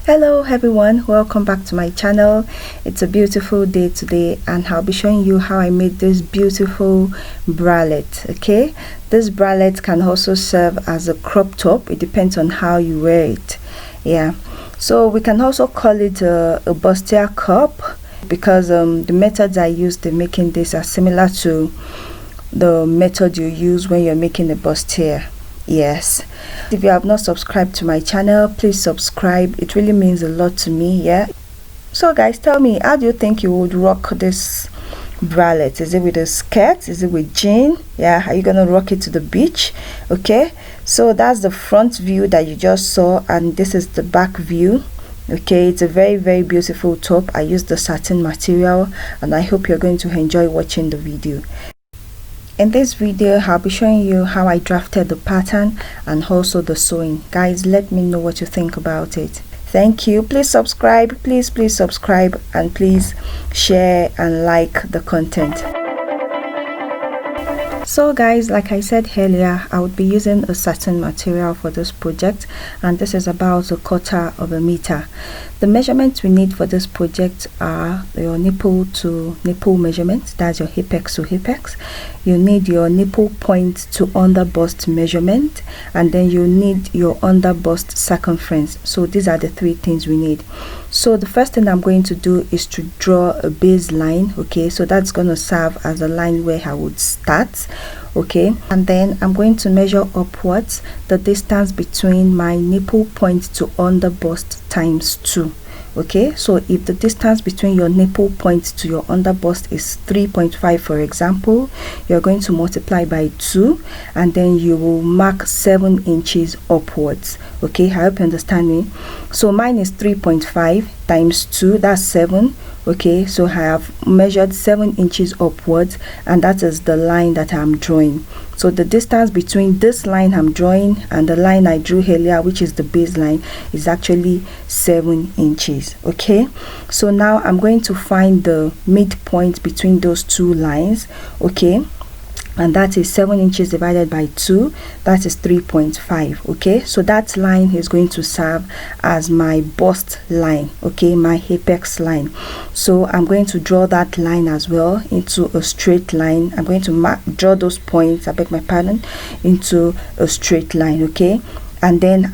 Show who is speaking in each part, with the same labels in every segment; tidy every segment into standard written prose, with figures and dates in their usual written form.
Speaker 1: Hello everyone, welcome back to my channel. It's a beautiful day today and I'll be showing you how I made this beautiful bralette. Okay, this bralette can also serve as a crop top. It depends on how you wear it. Yeah, so we can also call it a bustier cup because the methods I used in making this are similar to the method you use when you're making a bustier. Yes, if you have not subscribed to my channel, please subscribe. It really means a lot to me. Yeah, so guys, tell me, how do you think you would rock this bralette? Is it with a skirt? Is it with jean? Yeah, are you gonna rock it to the beach? Okay, so that's the front view that you just saw, and this is the back view. Okay, it's a very beautiful top. I used the satin material and I hope you're going to enjoy watching the video. In this video, I'll be showing you how I drafted the pattern and also the sewing. Guys, let me know what you think about it. Thank you. Please subscribe. Please subscribe, and please share and like the content. So guys, like I said earlier, I would be using a satin material for this project, and this is about 1/4 meter. The measurements we need for this project are your nipple to nipple measurements, that's your apex to apex. You need your nipple point to under bust measurement, and then you need your under bust circumference. So these are the three things we need. So the first thing I'm going to do is to draw a baseline. Okay, so that's going to serve as a line where I would start. Okay, and then I'm going to measure upwards the distance between my nipple point to under bust times 2. Okay, so if the distance between your nipple point to your under bust is 3.5, for example, you're going to multiply by 2 and then you will mark 7 inches upwards. Okay, I hope you understand me. So mine is 3.5 times 2, that's 7. Okay, so I have measured 7 inches upwards, and that is the line that I'm drawing. So the distance between this line I'm drawing and the line I drew earlier, which is the baseline, is actually 7 inches. Okay, so now I'm going to find the midpoint between those two lines. Okay, and that is 7 inches divided by 2, that is 3.5. okay, so that line is going to serve as my bust line. Okay, my apex line. So I'm going to draw that line as well into a straight line. I'm going to draw those points, I beg my pardon, into a straight line. Okay, and then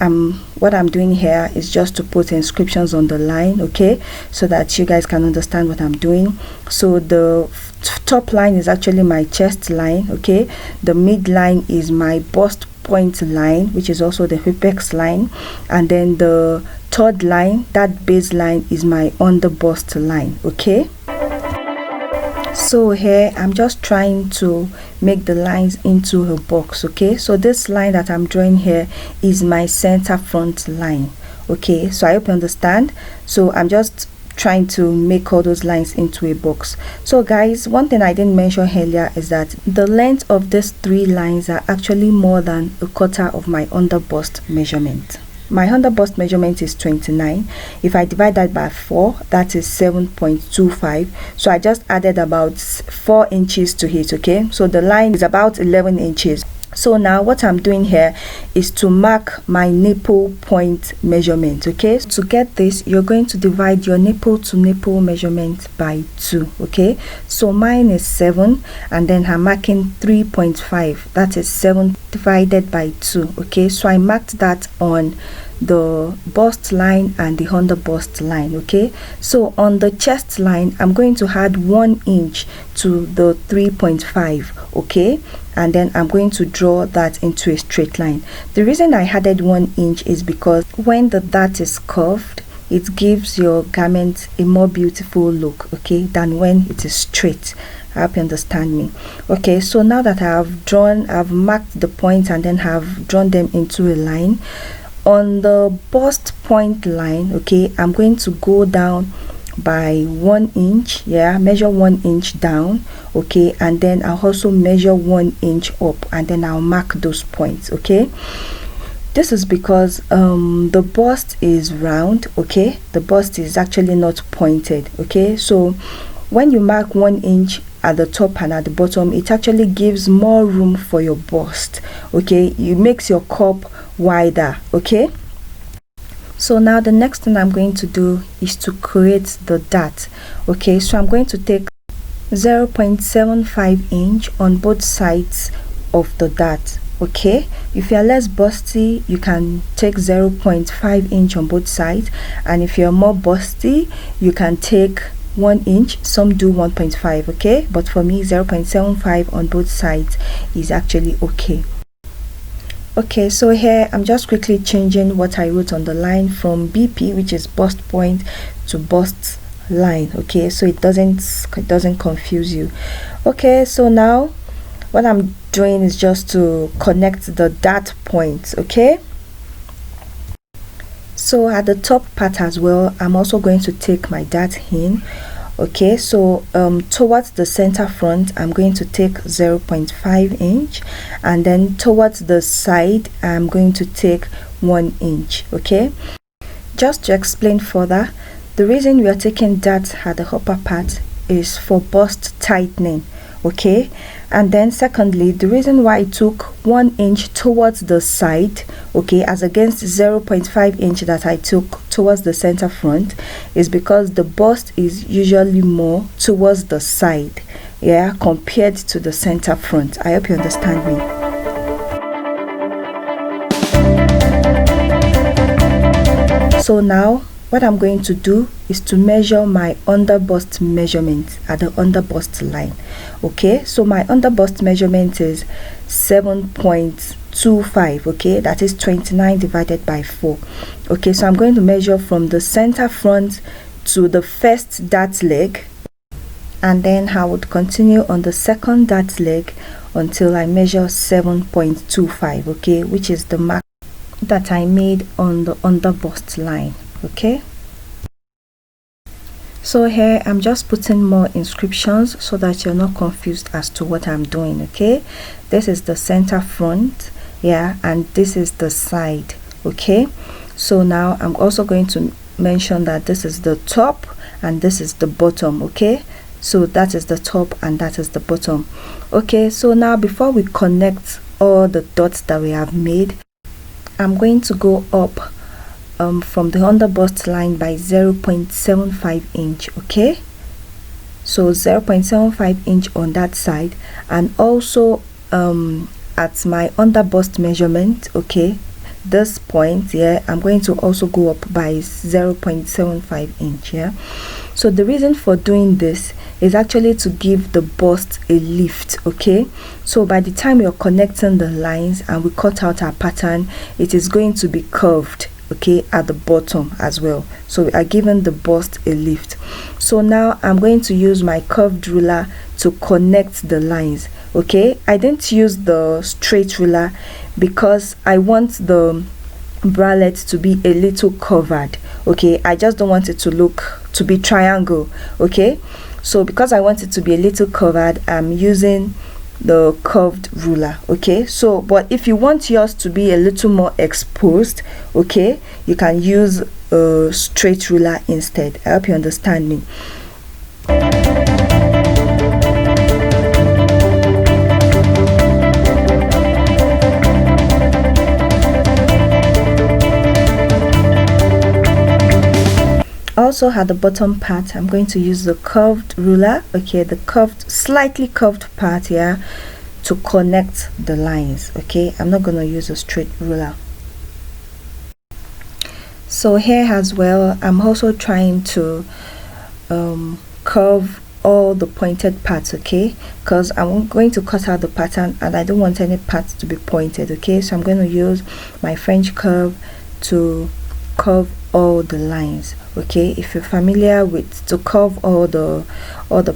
Speaker 1: what I'm doing here is just to put inscriptions on the line, okay, so that you guys can understand what I'm doing. So the top line is actually my chest line. Okay, the midline is my bust point line, which is also the apex line, and then the third line, that baseline, is my under bust line. Okay, so here I'm just trying to make the lines into a box. Okay, so this line that I'm drawing here is my center front line. Okay, so I hope you understand. So I'm just trying to make all those lines into a box. So guys, one thing I didn't mention earlier is that the length of these 3 lines are actually more than 1/4 of my under bust measurement. My under bust measurement is 29. If I divide that by 4, that is 7.25. so I just added about 4 inches to it. Okay, so the line is about 11 inches. So now what I'm doing here is to mark my nipple point measurement. Okay, to get this, you're going to divide your nipple to nipple measurement by 2. Okay, so mine is 7 and then I'm marking 3.5, that is 7 divided by 2. Okay, so I marked that on the bust line and the under bust line. Okay, so on the chest line I'm going to add 1 inch to the 3.5. okay, and then I'm going to draw that into a straight line. The reason I added 1 inch is because when the dart is curved, it gives your garment a more beautiful look, okay, than when it is straight. I hope you understand me. Okay, so now that I've marked the points and then have drawn them into a line. On the bust point line, okay, I'm going to go down by 1 inch. Yeah, measure 1 inch down. Okay, and then I'll also measure 1 inch up, and then I'll mark those points. Okay, this is because the bust is round. Okay, the bust is actually not pointed. Okay, so when you mark 1 inch at the top and at the bottom, it actually gives more room for your bust. Okay, it makes your cup wider. Okay, So now the next thing I'm going to do is to create the dart. Okay, so I'm going to take 0.75 inch on both sides of the dart. Okay, if you're less busty, you can take 0.5 inch on both sides, and if you're more busty, you can take 1 inch. Some do 1.5. okay, but for me 0.75 on both sides is actually okay. Okay, so here I'm just quickly changing what I wrote on the line from BP, which is bust point, to bust line. Okay, so it doesn't confuse you. Okay, so now what I'm doing is just to connect the dart points. Okay, so at the top part as well, I'm also going to take my dart in. Okay, so towards the center front, I'm going to take 0.5 inch, and then towards the side, I'm going to take 1 inch. Okay, just to explain further, the reason we are taking dart at the upper part is for bust tightening. Okay, and then secondly, the reason why I took 1 inch towards the side, okay, as against 0.5 inch that I took towards the center front, is because the bust is usually more towards the side, yeah, compared to the center front. I hope you understand me. So now what I'm going to do is to measure my under bust measurement at the under bust line. Okay, so my under bust measurement is 7.25. okay, that is 29 divided by 4. Okay, so I'm going to measure from the center front to the first dart leg, and then I would continue on the second dart leg until I measure 7.25. okay, which is the mark that I made on the under bust line. Okay, so here I'm just putting more inscriptions so that you're not confused as to what I'm doing. Okay, this is the center front, yeah, and this is the side. Okay, so now I'm also going to mention that this is the top and this is the bottom. Okay, so that is the top and that is the bottom. Okay, so now before we connect all the dots that we have made, I'm going to go up from the under bust line by 0.75 inch. Okay, so 0.75 inch on that side, and also at my under bust measurement, okay, this point, yeah, I'm going to also go up by 0.75 inch. Yeah, so the reason for doing this is actually to give the bust a lift. Okay, so by the time you're connecting the lines and we cut out our pattern, it is going to be curved, okay, at the bottom as well, so we are giving the bust a lift. So now I'm going to use my curved ruler to connect the lines. Okay, I didn't use the straight ruler because I want the bralette to be a little covered. Okay, I just don't want it to be triangle. Okay, so because I want it to be a little covered, I'm using the curved ruler. Okay, so but if you want yours to be a little more exposed, okay, you can use a straight ruler instead. I hope you understand me. Also at the bottom part, I'm going to use the curved ruler, okay, the slightly curved part here, to connect the lines. Okay, I'm not going to use a straight ruler. So here as well, I'm also trying to curve all the pointed parts, okay, because I'm going to cut out the pattern and I don't want any parts to be pointed. Okay, so I'm going to use my French curve to curve all the lines. Okay, if you're familiar with to curve all the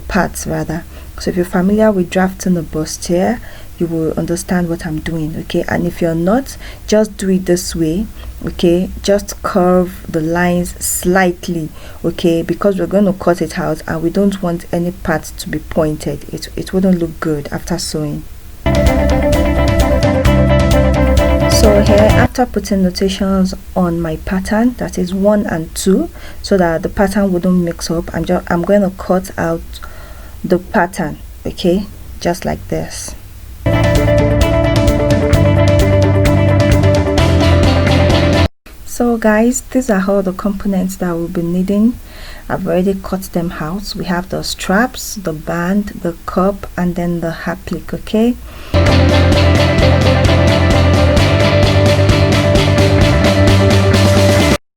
Speaker 1: parts rather, so if you're familiar with drafting a bustier, you will understand what I'm doing. Okay, and if you're not, just do it this way. Okay, just curve the lines slightly, okay, because we're going to cut it out and we don't want any parts to be pointed. It wouldn't look good after sewing. So here, after putting notations on my pattern, that is 1 and 2, so that the pattern wouldn't mix up, I'm going to cut out the pattern, okay, just like this. So guys, these are all the components that we'll be needing. I've already cut them out. We have the straps, the band, the cup, and then the applique. Okay.